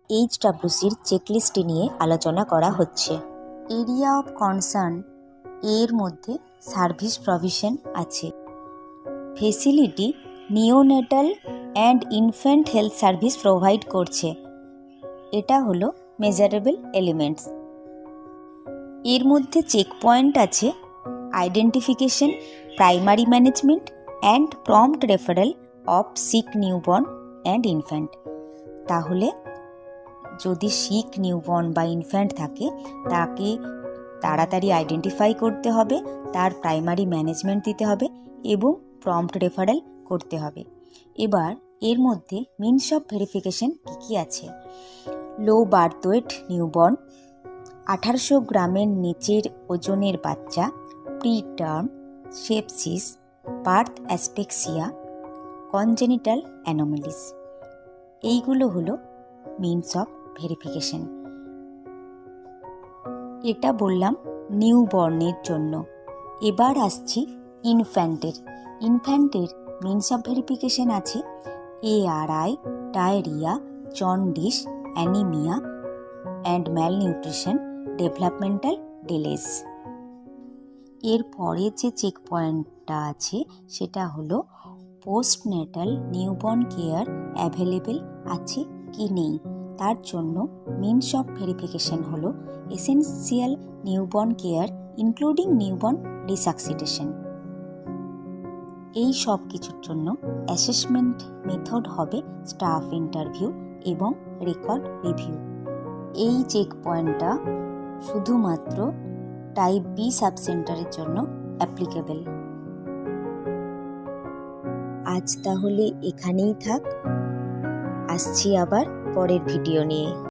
এইচডব্লিউসির checklist নিয়ে আলোচনা করা হচ্ছে। এরিয়া অফ কনসার্ন এর মধ্যে সার্ভিস প্রভিশন আছে। Facility neonatal and infant health service provide করছে। এটা হলো মেজারেবল এলিমেন্টস। এর মধ্যে চেক পয়েন্ট আছে identification, primary management and prompt referral of sick newborn and infant. তাহলে যদি সিক নিউবর্ন বা ইনফ্যান্ট থাকে তাকে তাড়াতাড়ি আইডেন্টিফাই করতে হবে, তার প্রাইমারি ম্যানেজমেন্ট দিতে হবে এবং প্রম্পট রেফারেল করতে হবে। এবার এর মধ্যে মিনস অফ ভেরিফিকেশন কী আছে? লো বার্থ ওয়েট নিউবর্ন, 1800 গ্রামের নিচের ওজনের বাচ্চা, preterm, sepsis, birth asphyxia, congenital anomalies. এইগুলো হলো মিনস অফ ভেরিফিকেশন। এটা বললাম নিউবর্নের জন্য। এবার আসছি ইনফ্যান্টের। ইনফ্যান্টের মিনস অফ ভেরিফিকেশন আছে ARI, diarrhoea, jaundice, anaemia and malnutrition, developmental ডিলেস। এরপরে যে চেক পয়েন্টটা আছে সেটা হলো পোস্টনেটাল নিউবর্ন কেয়ার অ্যাভেলেবেল আছে কি নেই। তার জন্য মিনস অফ ভেরিফিকেশন হলো essential newborn care including newborn resuscitation. এই সব কিছুর জন্য অ্যাসেসমেন্ট মেথড হবে স্টাফ ইন্টারভিউ এবং রেকর্ড রিভিউ। এই চেক পয়েন্টটা শুধুমাত্র টাইপ বি সাবসেন্টারের জন্য অ্যাপ্লিকেবল। আজ তাহলে এখানেই থাক, আসছি আবার পরের ভিডিও নিয়ে।